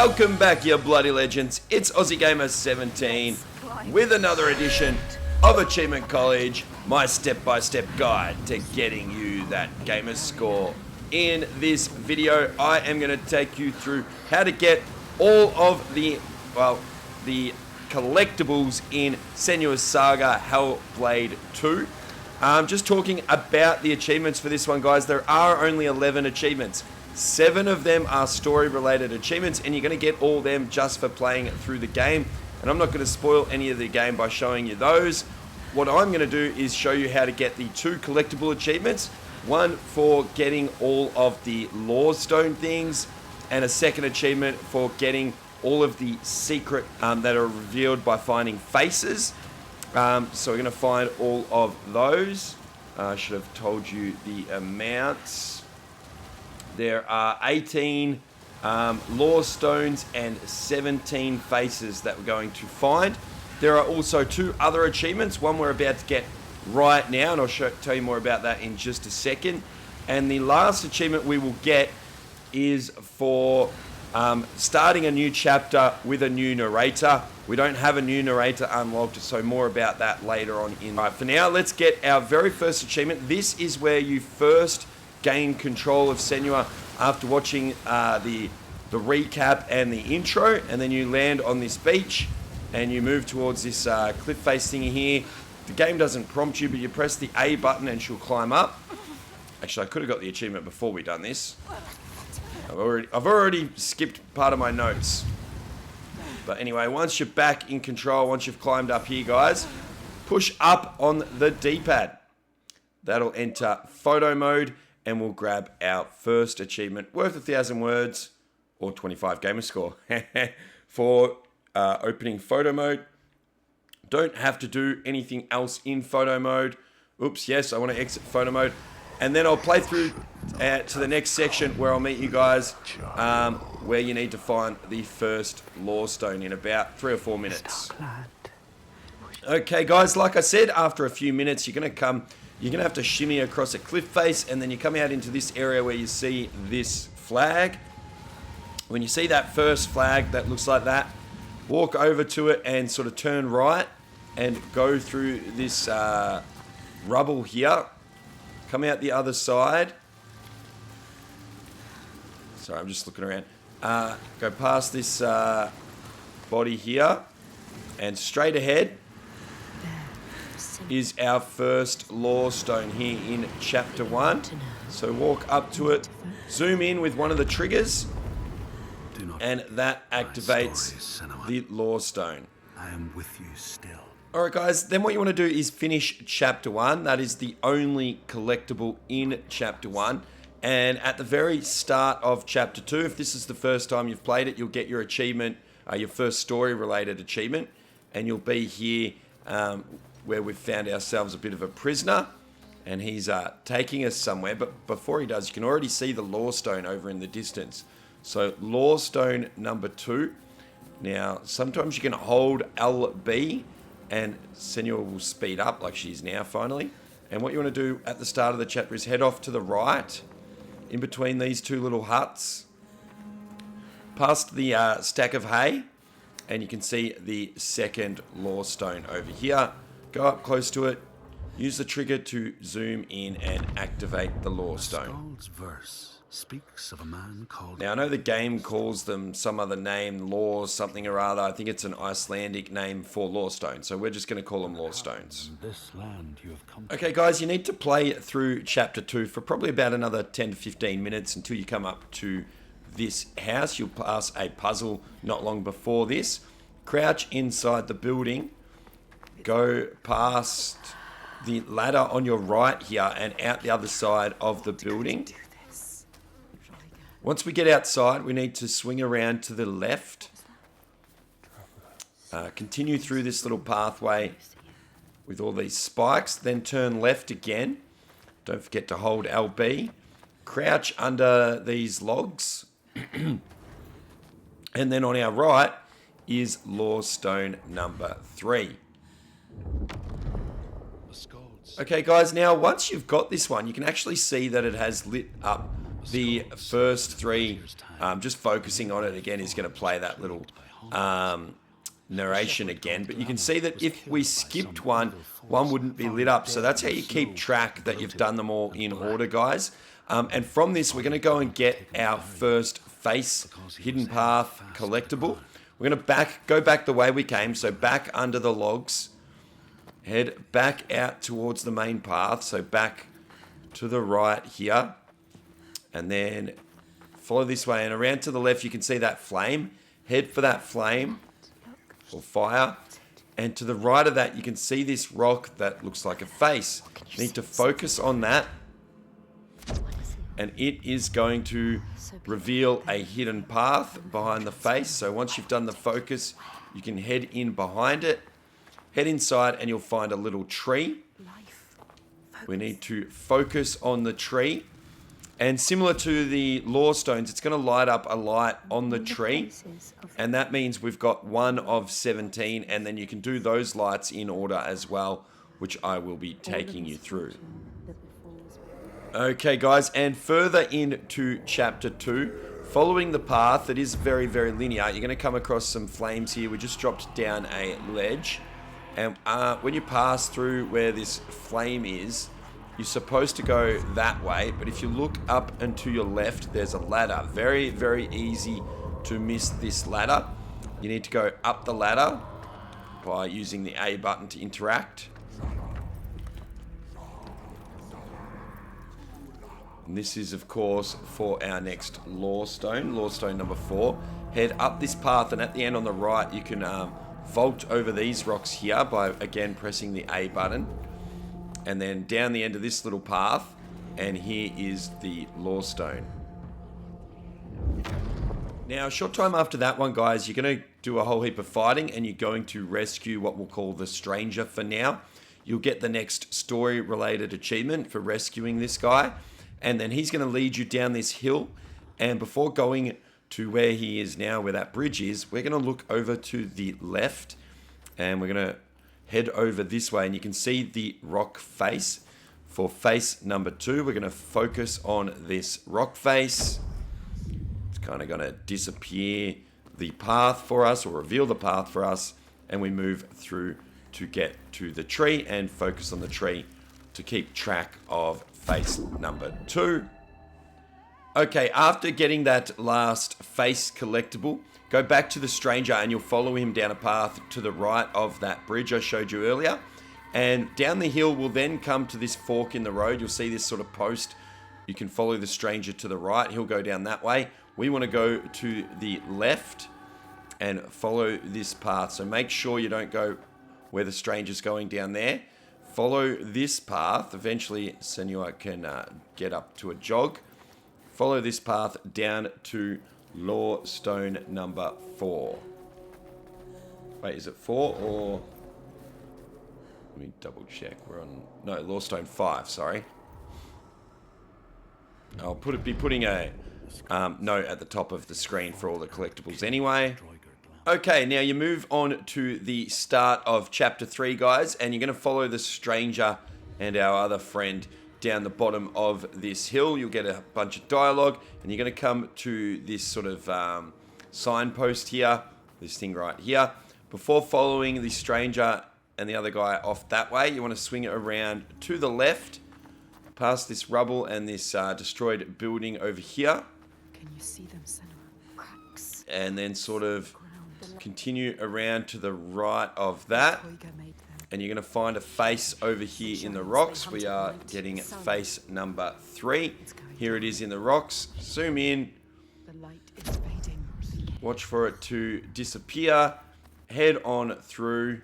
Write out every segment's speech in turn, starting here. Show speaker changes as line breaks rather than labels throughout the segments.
Welcome back, you bloody legends. It's Aussie Gamer 17 with another edition of Achievement College, my step-by-step guide to getting you that gamer score. In this video, I am going to take you through how to get all of the collectibles in Senua's Saga Hellblade 2. I'm just talking about the achievements for this one, guys. There are only 11 achievements. 7 of them are story-related achievements, and you're going to get all them just for playing through the game. And I'm not going to spoil any of the game by showing you those. What I'm going to do is show you how to get the 2 collectible achievements. One for getting all of the Lorestone things, and a second achievement for getting all of the secret that are revealed by finding faces. So we're going to find all of those. I should have told you the amounts. There are 18 Lorestones and 17 faces that we're going to find. There are also 2 other achievements. One we're about to get right now, and I'll tell you more about that in just a second. And the last achievement we will get is for starting a new chapter with a new narrator. We don't have a new narrator unlocked, so more about that later on in. Right, for now, let's get our very first achievement. This is where you first gain control of Senua after watching the recap and the intro, and then you land on this beach and you move towards this cliff face thingy here. The game doesn't prompt you, but you press the A button and she'll climb up. Actually, I could have got the achievement before we done this. I've already skipped part of my notes. But anyway, once you're back in control, once you've climbed up here, guys, push up on the D-pad. That'll enter photo mode, and we'll grab our first achievement worth 1,000 words or 25 gamer score for opening photo mode. Don't have to do anything else in photo mode. Oops, yes, I want to exit photo mode. And then I'll play through to the next section where I'll meet you guys where you need to find the first Lorestone in about 3 or 4 minutes. Okay, guys, like I said, after a few minutes, you're going to have to shimmy across a cliff face, and then you come out into this area where you see this flag. When you see that first flag that looks like that, walk over to it and sort of turn right and go through this rubble here. Come out the other side. Sorry, I'm just looking around. Go past this body here, and straight ahead is our first Lorestone here in Chapter 1. So walk up to it, zoom in with one of the triggers, and that activates the Lorestone.
I am with you still.
Alright guys, then what you want to do is finish Chapter 1. That is the only collectible in Chapter 1. And at the very start of Chapter 2, if this is the first time you've played it, you'll get your achievement, your first story-related achievement. And you'll be here where we've found ourselves a bit of a prisoner. And he's taking us somewhere. But before he does, you can already see the Lorestone over in the distance. So Lorestone number 2. Now, sometimes you can hold LB and Senua will speed up like she is now finally. And what you want to do at the start of the chapter is head off to the right in between these 2 little huts, past the stack of hay, and you can see the second Lorestone over here. Go up close to it, use the trigger to zoom in and activate the Lorestone.
Verse speaks of a man called...
Now, I know the game calls them some other name, Laws, something or other. I think it's an Icelandic name for Lorestone, so we're just going to call them Lorestones.
This land you have come...
Okay, guys, you need to play through Chapter 2 for probably about another 10 to 15 minutes until you come up to this house. You'll pass a puzzle not long before this. Crouch inside the building. Go past the ladder on your right here and out the other side of the building. Once we get outside, we need to swing around to the left. Continue through this little pathway with all these spikes. Then turn left again. Don't forget to hold LB. Crouch under these logs. And then on our right is Lorestone number 3. Okay, guys, now once you've got this one, you can actually see that it has lit up the first three, just focusing on it again is going to play that little narration again. But you can see that if we skipped one wouldn't be lit up. So that's how you keep track that you've done them all in order, guys. And from this, we're going to go and get our first face hidden path collectible. We're going to go back the way we came, so back under the logs, head back out towards the main path, so back to the right here, and then follow this way, and around to the left you can see that flame. Head for that flame or fire, and to the right of that you can see this rock that looks like a face. You need to focus on that, and it is going to reveal a hidden path behind the face. So once you've done the focus, you can head in behind it, head inside, and you'll find a little tree. We need to focus on the tree, and similar to the Lorestones, it's going to light up a light on the tree, and that means we've got 1 of 17, and then you can do those lights in order as well, which I will be taking you through. Okay guys, and further into chapter 2, following the path that is very, very linear, you're going to come across some flames here. We just dropped down a ledge, and when you pass through where this flame is, you're supposed to go that way, but if you look up and to your left, there's a ladder. Very, very easy to miss this ladder. You need to go up the ladder by using the A button to interact. And this is, of course, for our next Lorestone, Lorestone number 4. Head up this path, and at the end on the right, you can vault over these rocks here by, again, pressing the A button. And then down the end of this little path, and here is the Lorestone. Now, a short time after that one, guys, you're going to do a whole heap of fighting, and you're going to rescue what we'll call the Stranger for now. You'll get the next story-related achievement for rescuing this guy. And then he's going to lead you down this hill. And before going to where he is now, where that bridge is, we're going to look over to the left. And we're going to head over this way. And you can see the rock face. For face number 2, we're going to focus on this rock face. It's kind of going to disappear the path for us, or reveal the path for us. And we move through to get to the tree and focus on the tree to keep track of face number 2. Okay, after getting that last face collectible, go back to the Stranger and you'll follow him down a path to the right of that bridge I showed you earlier. And down the hill we'll then come to this fork in the road. You'll see this sort of post. You can follow the Stranger to the right. He'll go down that way. We want to go to the left and follow this path. So make sure you don't go where the Stranger's going down there. Follow this path. Eventually, Senua can get up to a jog. Follow this path down to Lorestone number 4. Wait, is it 4 or... Let me double check. We're on... No, Lorestone 5, sorry. I'll be putting a note at the top of the screen for all the collectibles anyway. Okay, now you move on to the start of chapter 3, guys, and you're going to follow the Stranger and our other friend down the bottom of this hill. You'll get a bunch of dialogue, and you're going to come to this sort of signpost here, this thing right here. Before following the Stranger and the other guy off that way, you want to swing it around to the left, past this rubble and this destroyed building over here.
Can you see them, Senua? Cracks.
And then sort of continue around to the right of that, and you're going to find a face over here in the rocks. We are getting face number 3. Here it is in the rocks. Zoom in, watch for it to disappear, head on through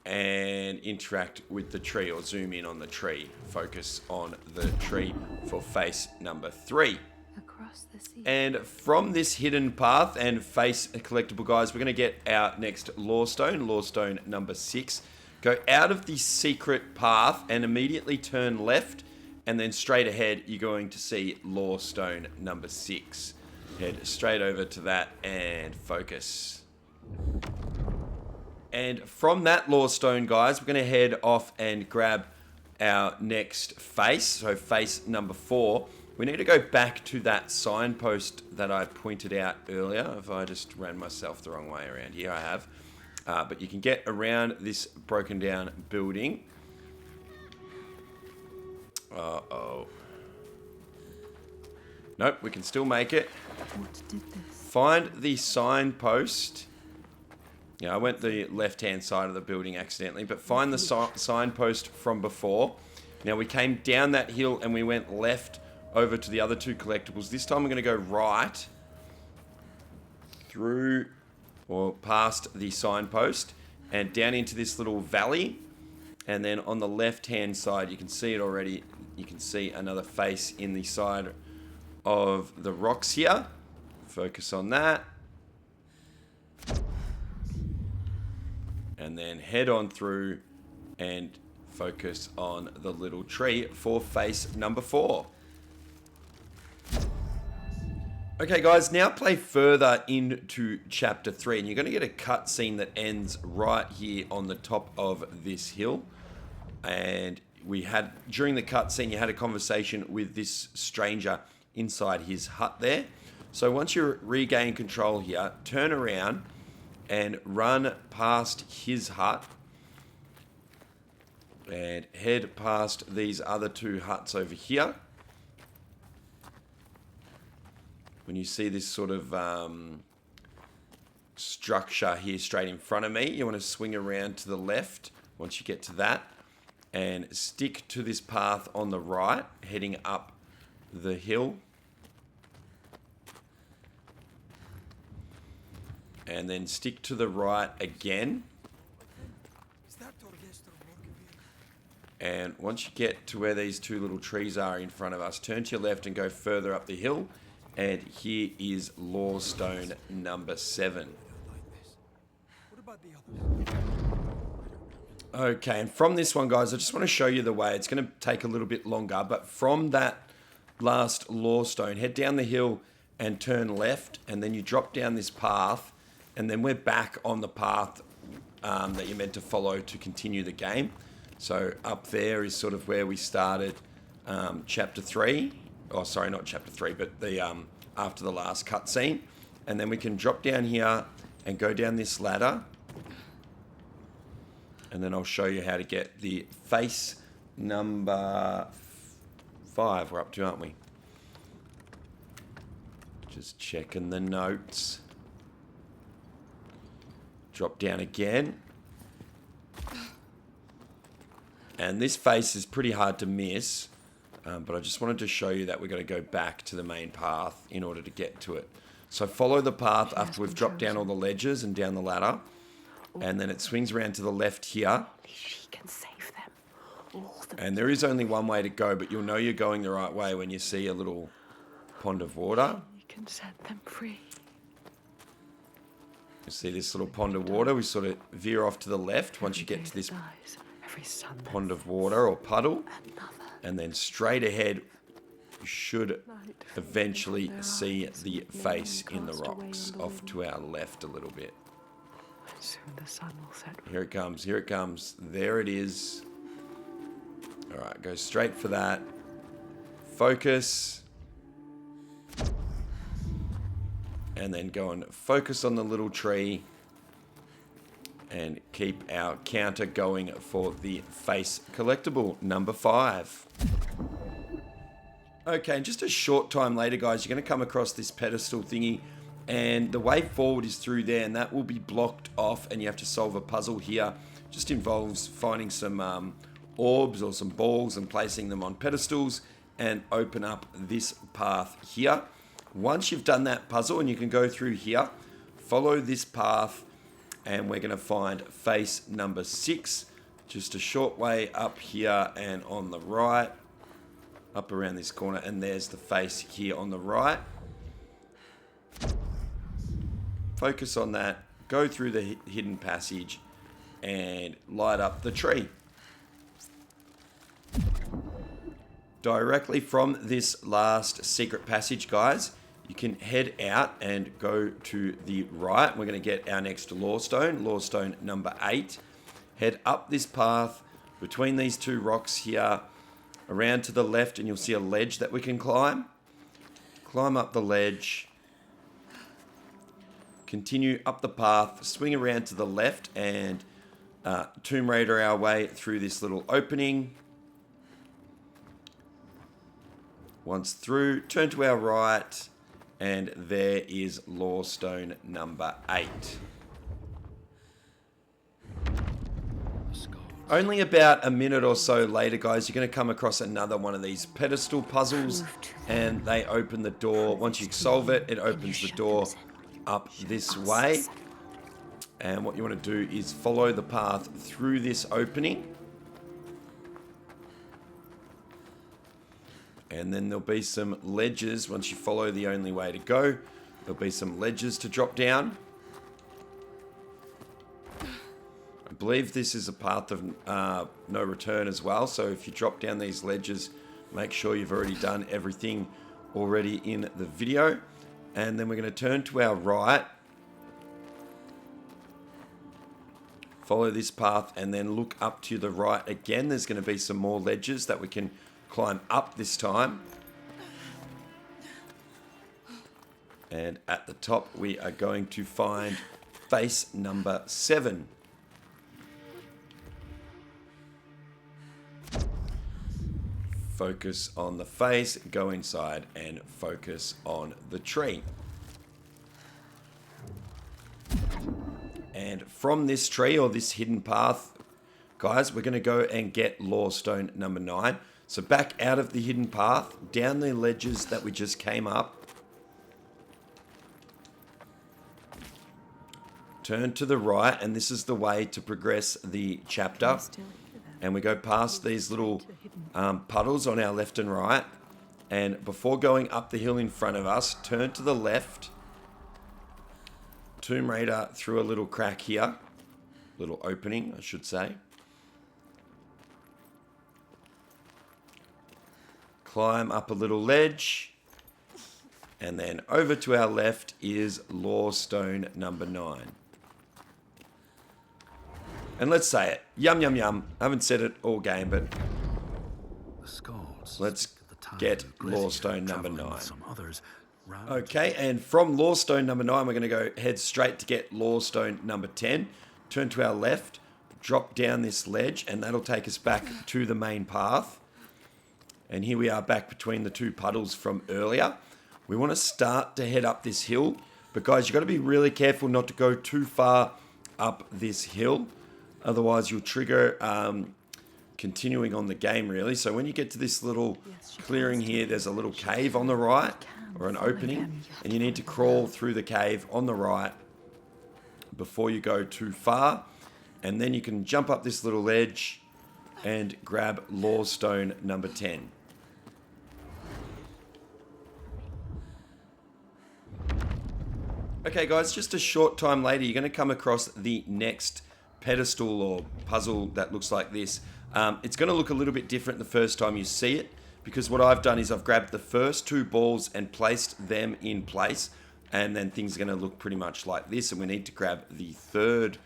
and interact with the tree, or zoom in on the tree. Focus on the tree for face number 3.
Across the sea.
And from this hidden path and face collectible, guys, we're going to get our next Lorestone, Lorestone number 6. Go out of the secret path and immediately turn left, and then straight ahead you're going to see Lorestone number 6. Head straight over to that and focus. And from that Lorestone, guys, we're going to head off and grab our next face, so face number 4, we need to go back to that signpost that I pointed out earlier. If I just ran myself the wrong way around here, I have. But you can get around this broken down building. Uh-oh. Nope, we can still make it.
What did this?
Find the signpost. Yeah, I went the left-hand side of the building accidentally, but find the signpost from before. Now, we came down that hill and we went left over to the other 2 collectibles. This time, we're going to go right through or past the signpost and down into this little valley. And then on the left-hand side, you can see it already. You can see another face in the side of the rocks here. Focus on that. And then head on through and focus on the little tree for face number 4. Okay, guys, now play further into chapter 3, and you're going to get a cutscene that ends right here on the top of this hill. And we had, during the cutscene, you had a conversation with this stranger inside his hut there. So once you regain control here, turn around and run past his hut and head past these other 2 huts over here. When you see this sort of structure here straight in front of me, you want to swing around to the left once you get to that and stick to this path on the right, heading up the hill. And then stick to the right again. And once you get to where these 2 little trees are in front of us, turn to your left and go further up the hill. And here is Lorestone number 7. Okay, and from this one, guys, I just want to show you the way. It's going to take a little bit longer, but from that last Lorestone, head down the hill and turn left, and then you drop down this path, and then we're back on the path that you're meant to follow to continue the game. So up there is sort of where we started chapter 3. Oh, sorry, not chapter 3, but the after the last cutscene. And then we can drop down here and go down this ladder. And then I'll show you how to get the face number 5 we're up to, aren't we? Just checking the notes. Drop down again. And this face is pretty hard to miss. But I just wanted to show you that we're going to go back to the main path in order to get to it. So follow the path after we've dropped down all the ledges and down the ladder. And then it swings around to the left here.
Only she can save them. All the
And there is only one way to go, but you'll know you're going the right way when you see a little pond of water.
You can set them free.
You see this little pond of water? We sort of veer off to the left once you get to this
Every sun
pond of water or puddle.
another.
And then straight ahead, you should eventually see the face in the rocks off to our left a little bit.
Soon the sun will set.
Here it comes, here it comes. There it is. All right, go straight for that. Focus. And then go and focus on the little tree. And keep our counter going for the face collectible, number 5. Okay, and just a short time later, guys, you're going to come across this pedestal thingy. And the way forward is through there, and that will be blocked off, and you have to solve a puzzle here. Just involves finding some orbs or some balls and placing them on pedestals and open up this path here. Once you've done that puzzle, and you can go through here, follow this path, and we're going to find face number 6. Just a short way up here and on the right. Up around this corner, and there's the face here on the right. Focus on that. Go through the hidden passage and light up the tree. Directly from this last secret passage, guys, you can head out and go to the right. We're going to get our next Lorestone, Lorestone number 8. Head up this path between these two rocks here, around to the left, and you'll see a ledge that we can climb. Climb up the ledge. Continue up the path, swing around to the left, and Tomb Raider our way through this little opening. Once through, turn to our right, and there is Lorestone number 8. Only about a minute or so later, guys, you're going to come across another one of these pedestal puzzles, and they open the door. Once you solve it, it opens the door up this way. And what you want to do is follow the path through this opening. And then there'll be some ledges. Once you follow the only way to go, there'll be some ledges to drop down. I believe this is a path of no return as well. So if you drop down these ledges, make sure you've already done everything already in the video. And then we're going to turn to our right. Follow this path and then look up to the right again. There's going to be some more ledges that we can climb up this time. And at the top we are going to find face number 7. Focus on the face, go inside and focus on the tree. And from this tree or this hidden path, guys, we're going to go and get Lorestone number 9. So back out of the hidden path, down the ledges that we just came up. Turn to the right, and this is the way to progress the chapter. And we go past these little puddles on our left and right. And before going up the hill in front of us, turn to the left. Tomb Raider through a little crack here. Little opening, I should say. Climb up a little ledge. And then over to our left is Lorestone number 9. And let's say it. Yum, yum, yum. I haven't said it all game, but let's get Lorestone number 9. Okay, and from Lorestone number 9, we're going to go head straight to get Lorestone number 10. Turn to our left, drop down this ledge, and that'll take us back to the main path. And here we are back between the two puddles from earlier. We want to start to head up this hill, but guys, you've got to be really careful not to go too far up this hill. Otherwise, you'll trigger continuing on the game, really. So when you get to this little clearing here, there's a little cave on the right, or an opening, and you need to crawl through the cave on the right before you go too far. And then you can jump up this little ledge and grab Lorestone number 10. Okay, guys, just a short time later, you're going to come across the next pedestal or puzzle that looks like this. It's going to look a little bit different the first time you see it, because what I've done is I've grabbed the first 2 balls and placed them in place, and then things are going to look pretty much like this, and we need to grab the third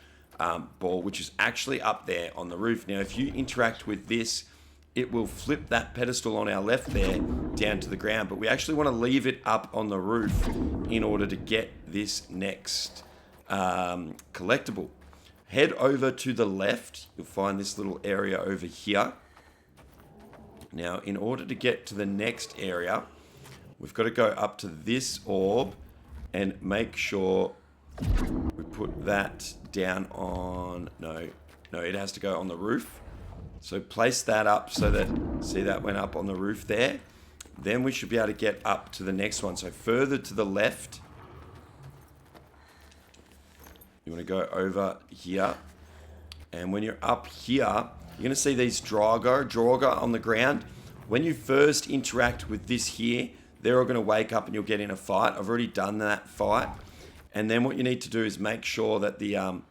ball, which is actually up there on the roof. Now, if you interact with this, it will flip that pedestal on our left there down to the ground, but we actually want to leave it up on the roof in order to get this next collectible. Head over to the left. You'll find this little area over here. Now, in order to get to the next area, we've got to go up to this orb and make sure we put that down on... No, it has to go on the roof. So place that up so that... See, that went up on the roof there. Then we should be able to get up to the next one. So further to the left... You want to go over here. And when you're up here, you're going to see these Draugr on the ground. When you first interact with this here, they're all going to wake up and you'll get in a fight. I've already done that fight. And then what you need to do is make sure that the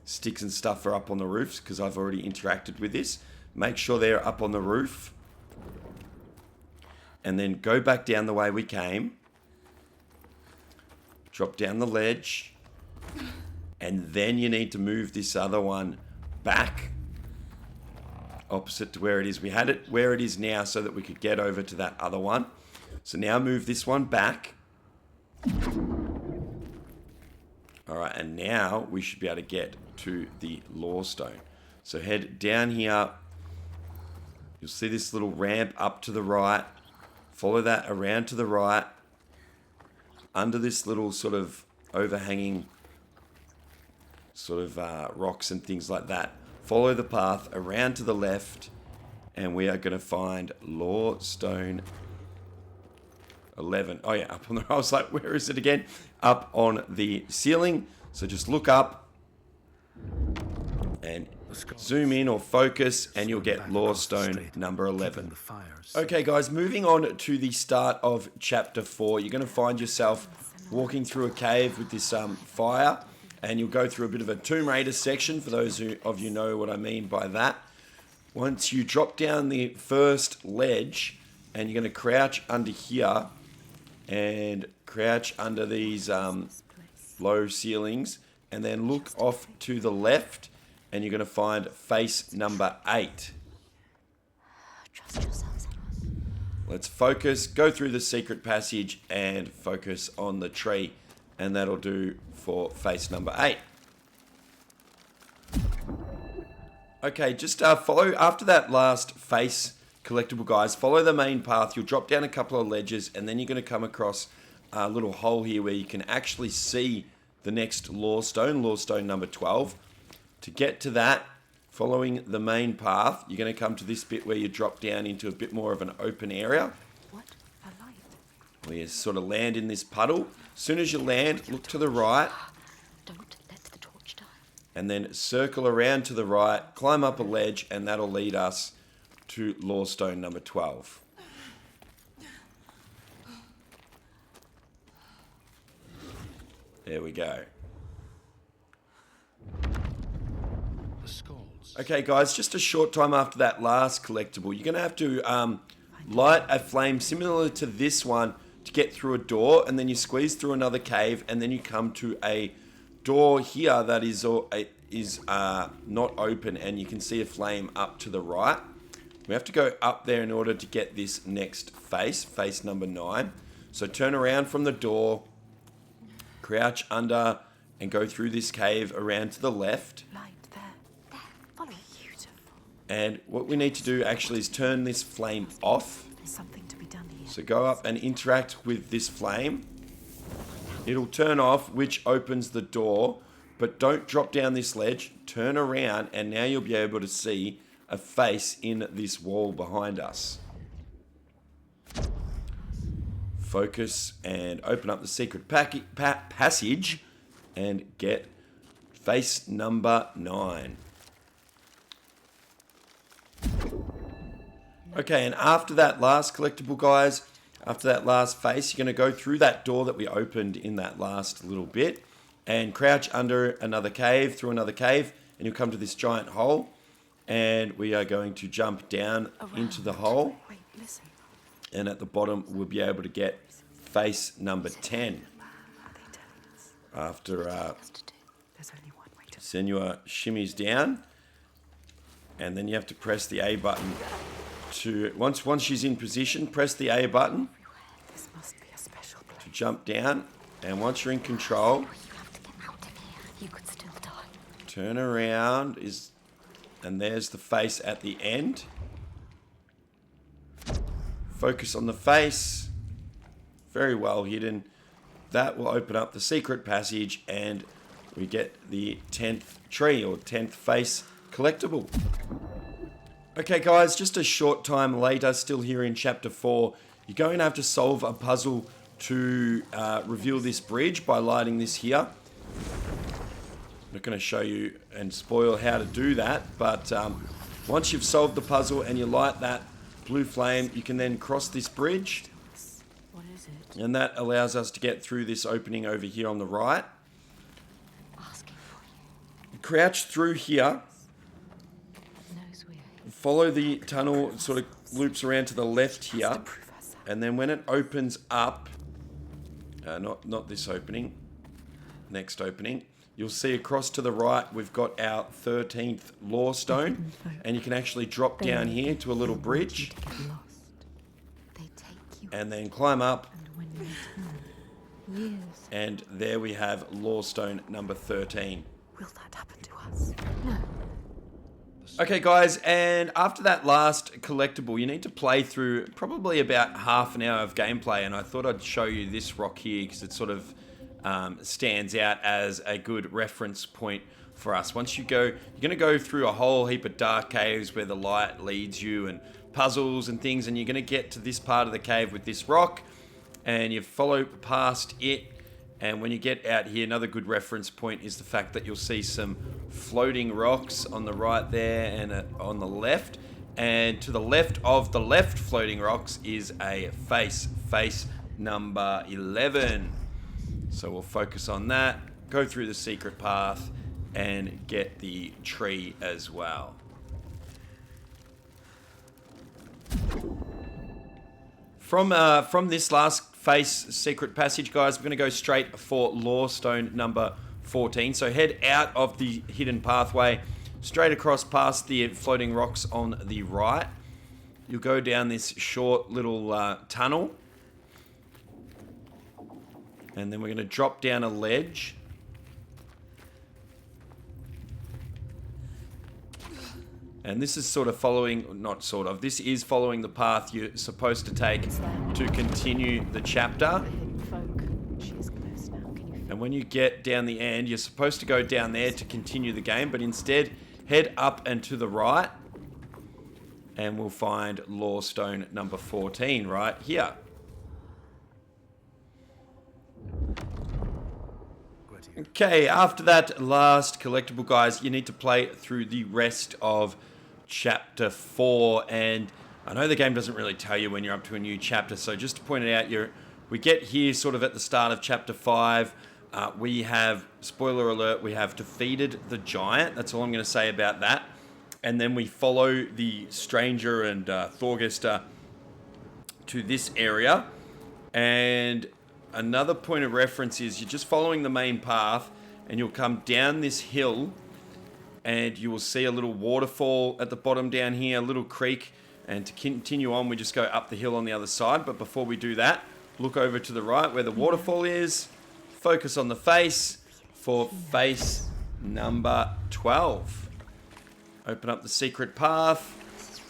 sticks and stuff are up on the roofs, because I've already interacted with this. Make sure they're up on the roof. And then go back down the way we came. Drop down the ledge. And then you need to move this other one back opposite to where it is. We had it where it is now so that we could get over to that other one. So now move this one back. Alright, and now we should be able to get to the Lorestone. So head down here. You'll see this little ramp up to the right. Follow that around to the right. Under this little sort of overhanging sort of rocks and things like that. Follow the path around to the left. And we are going to find Lorestone 11. Oh yeah, up on the... I was like, where is it again? Up on the ceiling. So just look up and zoom in or focus and you'll get Lorestone number 11. Okay guys, moving on to the start of chapter 4. You're going to find yourself walking through a cave with this fire, and you'll go through a bit of a Tomb Raider section, for those of you know what I mean by that. Once you drop down the first ledge, and you're going to crouch under here and crouch under these low ceilings, and then look off to the left, and you're going to find face number 8.
Trust yourselves.
Let's focus, go through the secret passage and focus on the tree, and that'll do for face number 8. Okay, just follow, after that last face collectible, guys, follow the main path. You'll drop down a couple of ledges, and then you're going to come across a little hole here where you can actually see the next Lorestone, Lorestone number 12. To get to that, following the main path, you're going to come to this bit where you drop down into a bit more of an open area.
What? A light?
Where you sort of land in this puddle. As soon as you land, look to the right.
Don't let the torch die.
And then circle around to the right, climb up a ledge, and that'll lead us to Lorestone number 12. There we go.
The skulls.
Okay, guys, just a short time after that last collectible, you're going to have to light a flame similar to this one to get through a door, and then you squeeze through another cave, and then you come to a door here that is not open, and you can see a flame up to the right. We have to go up there in order to get this next face, face number 9. So turn around from the door, crouch under, and go through this cave around to the left.
Light there.
There, follow.
Beautiful.
And what we need to do actually is turn this flame off.
There's something to be done here.
So go up and interact with this flame. It'll turn off, which opens the door, but don't drop down this ledge. Turn around, and now you'll be able to see a face in this wall behind us. Focus and open up the secret passage and get face number 9. Okay, and after that last collectible, guys, after that last face, you're going to go through that door that we opened in that last little bit and crouch under another cave, through another cave, and you'll come to this giant hole, and we are going to jump down into the hole,
Wait, listen.
and at the bottom we'll be able to get face number 10.
Are they telling us?
After
There's only one way to...
Senua shimmies down, and then you have to press the A button to, once she's in position, press the A button
This must be a special place.
to jump down, and once you're in control,
You have to get out of here. You could still die.
turn around, and there's the face at the end. Focus on the face. Very well hidden. That will open up the secret passage, and we get the 10th tree, or 10th face collectible. Okay guys, just a short time later, still here in chapter 4, you're going to have to solve a puzzle to reveal this bridge by lighting this here. I'm not going to show you and spoil how to do that, but once you've solved the puzzle and you light that blue flame, you can then cross this bridge,
What is it?
and that allows us to get through this opening over here on the right.
Asking for you.
Crouch through here,
Knows we're here.
follow the tunnel, sort of loops around to the left here,
Prove us.
and then when it opens up, not this opening, next opening, you'll see across to the right, we've got our 13th Lorestone. And you can actually drop down here to a little bridge.
To get lost.
They take you.
And then climb up.
And when you return, years.
And there we have Lorestone number 13.
Will that happen to us? No.
Okay, guys, and after that last collectible, you need to play through probably about half an hour of gameplay, and I thought I'd show you this rock here because it sort of stands out as a good reference point for us. Once you go, you're going to go through a whole heap of dark caves where the light leads you and puzzles and things, and you're going to get to this part of the cave with this rock, and you follow past it. And when you get out here, another good reference point is the fact that you'll see some floating rocks on the right there and on the left. And to the left of the left floating rocks is a face number 11. So we'll focus on that, go through the secret path, and get the tree as well. From this last face secret passage, guys, we're going to go straight for Lorestone number 14. So head out of the hidden pathway, straight across past the floating rocks on the right. You'll go down this short little tunnel. And then we're going to drop down a ledge. And this is sort of following, not sort of, this is following the path you're supposed to take to continue the chapter.
Hidden folk. She is close now. Can you feel
And when you get down the end, you're supposed to go down there to continue the game, but instead head up and to the right, and we'll find Lorestone number 14 right here. Okay, after that last collectible, guys, you need to play through the rest of Chapter 4, and I know the game doesn't really tell you when you're up to a new chapter, so just to point it out, we get here sort of at the start of Chapter 5. We have, spoiler alert, we have defeated the giant. That's all I'm going to say about that. And then we follow the stranger and Thorgester to this area. And another point of reference is you're just following the main path, and you'll come down this hill, and you will see a little waterfall at the bottom down here, a little creek. And to continue on, we just go up the hill on the other side. But before we do that, look over to the right where the waterfall is. Focus on the face for face number 12. Open up the secret path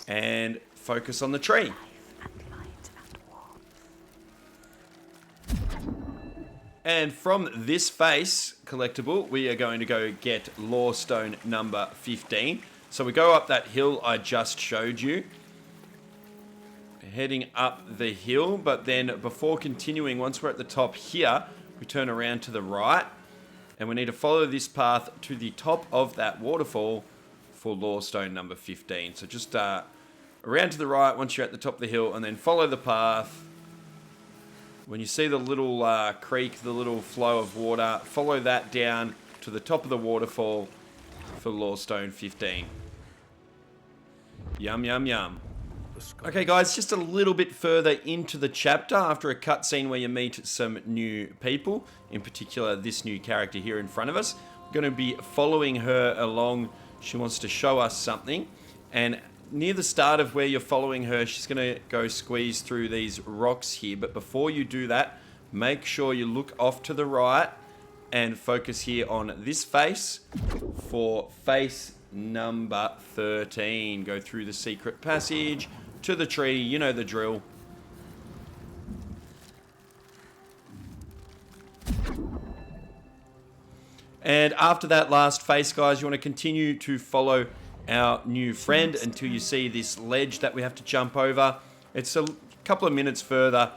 and focus on the tree.
and light and warmth.
And from this face collectible, we are going to go get Lorestone number 15. So we go up that hill I just showed you. Heading up the hill, but then before continuing, once we're at the top here, we turn around to the right, and we need to follow this path to the top of that waterfall for Lorestone number 15. So just around to the right once you're at the top of the hill, and then follow the path. When you see the little creek, the little flow of water, follow that down to the top of the waterfall for Lorestone 15. Yum, yum, yum. Okay, guys, just a little bit further into the chapter, after a cutscene where you meet some new people, in particular this new character here in front of us. We're going to be following her along. She wants to show us something, and near the start of where you're following her, she's going to go squeeze through these rocks here. But before you do that, make sure you look off to the right and focus here on this face for face number 13. Go through the secret passage to the tree, you know the drill. And after that last face, guys, you want to continue to follow our new friend until you see this ledge that we have to jump over. It's a couple of minutes further,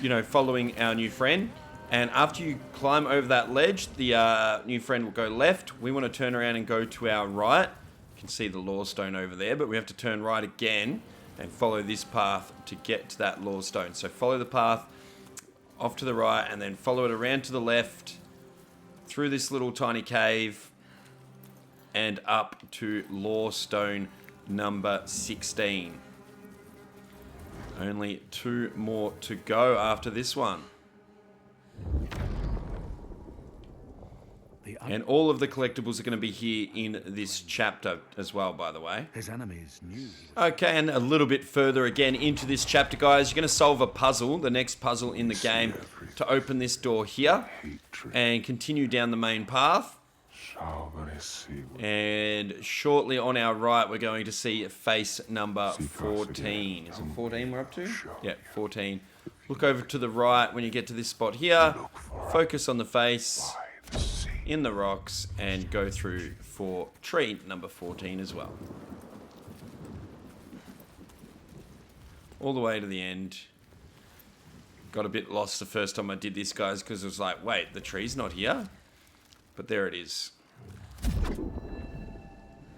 you know, following our new friend. And after you climb over that ledge, the new friend will go left. We want to turn around and go to our right. You can see the Lorestone over there, but we have to turn right again and follow this path to get to that Lorestone. So follow the path off to the right and then follow it around to the left through this little tiny cave and up to Lorestone number 16. Only 2 more to go after this one. And all of the collectibles are going to be here in this chapter as well, by the way.
His enemies knew.
Okay, and a little bit further again into this chapter, guys. You're going to solve a puzzle, the next puzzle in the game, to open this door here and continue down the main path. And shortly on our right, we're going to see face number 14. Is it 14 we're up to? Yeah, 14. Look over to the right when you get to this spot here. Focus on the face in the rocks and go through for tree number 14 as well. All the way to the end. Got a bit lost the first time I did this, guys, because it was like, wait, the tree's not here? But there it is.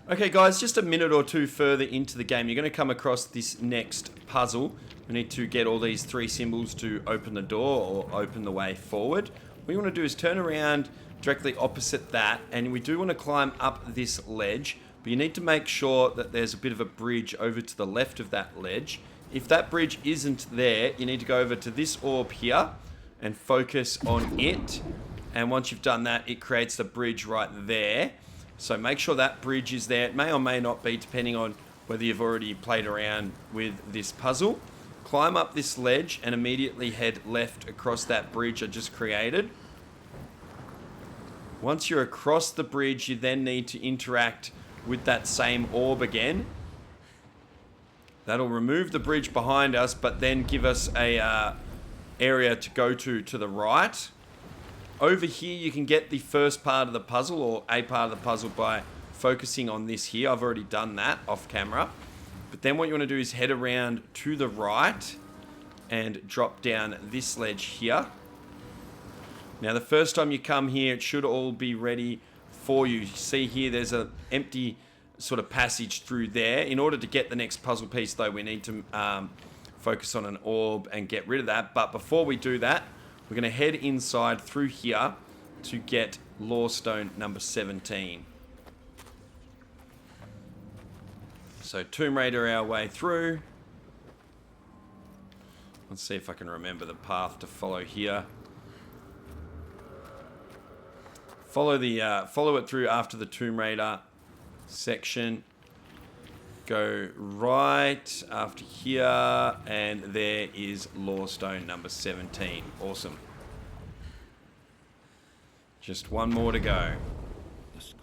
Okay, guys, just a minute or two further into the game, you're going to come across this next puzzle. We need to get all these 3 symbols to open the door or open the way forward. What you want to do is turn around directly opposite that, and we do want to climb up this ledge, but you need to make sure that there's a bit of a bridge over to the left of that ledge. If that bridge isn't there, you need to go over to this orb here and focus on it. And once you've done that, it creates the bridge right there. So make sure that bridge is there. It may or may not be, depending on whether you've already played around with this puzzle. Climb up this ledge and immediately head left across that bridge I just created. Once you're across the bridge, you then need to interact with that same orb again. That'll remove the bridge behind us, but then give us a area to go to the right. Over here, you can get the first part of the puzzle, or a part of the puzzle, by focusing on this here. I've already done that off camera. But then what you want to do is head around to the right and drop down this ledge here. Now, the first time you come here, it should all be ready for you. See here, there's an empty sort of passage through there. In order to get the next puzzle piece, though, we need to focus on an orb and get rid of that. But before we do that, we're going to head inside through here to get Lorestone number 17. So Tomb Raider our way through. Let's see if I can remember the path to follow here. Follow it through after the Tomb Raider section. Go right after here, and there is Lorestone number 17. Awesome. Just one more to go.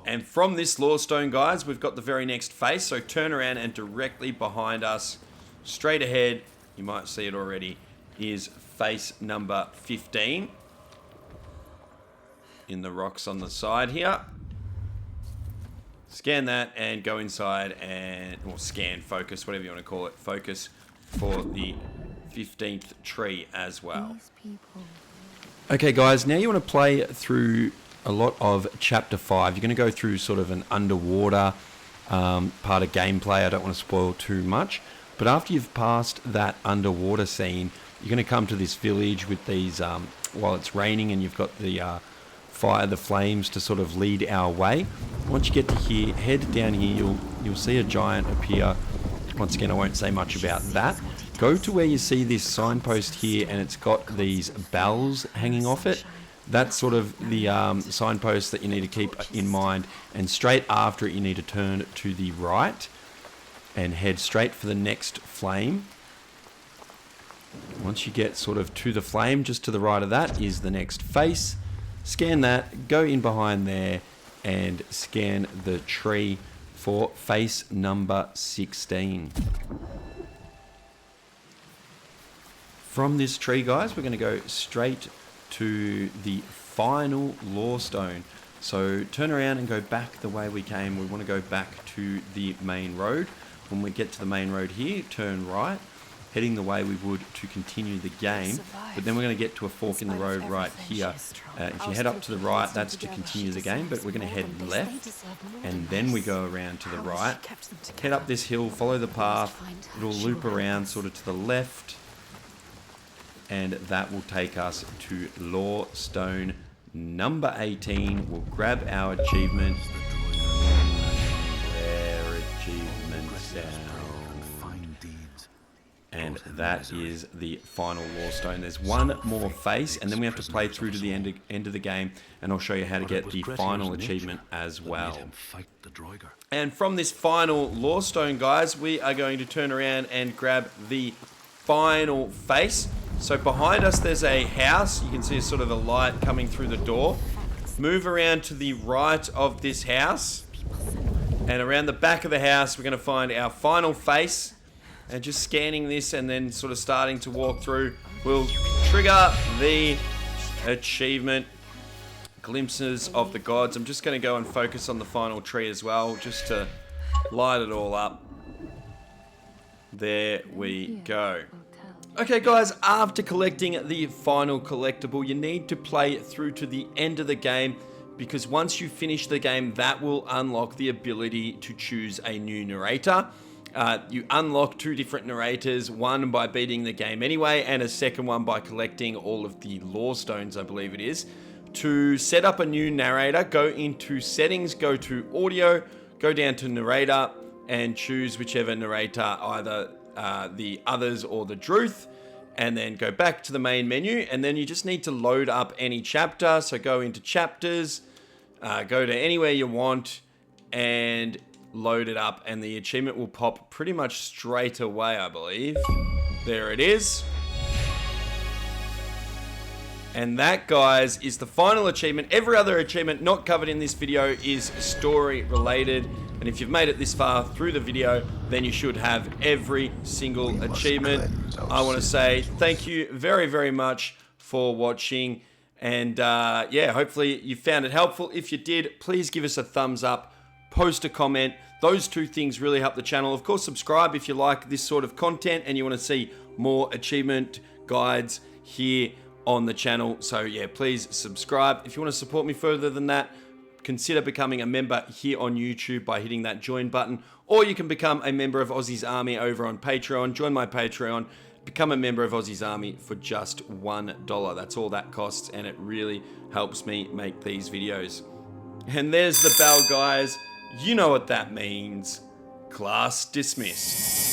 And from this Lorestone, guys, we've got the very next face. So turn around, and directly behind us, straight ahead, you might see it already, is face number 15. In the rocks on the side here. Scan that and go inside and, or scan, focus, whatever you want to call it, focus for the 15th tree as well. Okay, guys, now you want to play through a lot of Chapter 5. You're going to go through sort of an underwater part of gameplay. I don't want to spoil too much. But after you've passed that underwater scene, you're going to come to this village with these, while it's raining, and you've got the fire, the flames to sort of lead our way. Once you get to here, head down here, you'll see a giant appear. Once again, I won't say much about that. Go to where you see this signpost here, and it's got these bells hanging off it. That's sort of the signpost that you need to keep in mind. And straight after it, you need to turn to the right and head straight for the next flame. Once you get sort of to the flame, just to the right of that is the next face. Scan that, go in behind there, and scan the tree for face number 16. From this tree, guys, we're going to go straight to the final Lorestone. So turn around and go back the way we came. We want to go back to the main road. When we get to the main road here, turn right, heading the way we would to continue the game. But then we're going to get to a fork in the road right here. If you head up to the right, that's to continue the game, but we're going to head left, and then we go around to the right. Head up this hill, follow the path. It'll loop around sort of to the left, and that will take us to Lorestone number 18. We'll grab our achievement. Rare achievement sound.
Fine deeds.
And that is the final Lorestone. There's one more face, and then we have to play through to the end of the game, and I'll show you how to get the final achievement as well. And from this final Lorestone, guys, we are going to turn around and grab the final face. So behind us, there's a house. You can see sort of a light coming through the door. Move around to the right of this house, and around the back of the house, we're going to find our final face. And just scanning this and then sort of starting to walk through will trigger the achievement. Glimpses of the gods. I'm just going to go and focus on the final tree as well, just to light it all up. There we go. Okay guys, after collecting the final collectible, you need to play through to the end of the game, because once you finish the game, that will unlock the ability to choose a new narrator. You unlock 2 different narrators, one by beating the game anyway, and a second one by collecting all of the Lorestones, I believe it is. To set up a new narrator, go into settings, go to audio, go down to narrator, and choose whichever narrator, either the others or the Druth, and then go back to the main menu, and then you just need to load up any chapter. So go into chapters, go to anywhere you want, and load it up, and the achievement will pop pretty much straight away, I believe. There it is. And that, guys, is the final achievement. Every other achievement not covered in this video is story related, and if you've made it this far through the video, then you should have every single achievement. I want to say thank you very, very much for watching, and yeah, hopefully you found it helpful. If you did, please give us a thumbs up, post a comment. Those 2 things really help the channel. Of course, subscribe if you like this sort of content and you want to see more achievement guides here on the channel. So yeah, please subscribe. If you want to support me further than that, consider becoming a member here on YouTube by hitting that join button, or you can become a member of Aussie's Army over on Patreon. Join my Patreon, become a member of Aussie's Army for just $1. That's all that costs, and it really helps me make these videos. And there's the bell, guys. You know what that means. Class dismissed.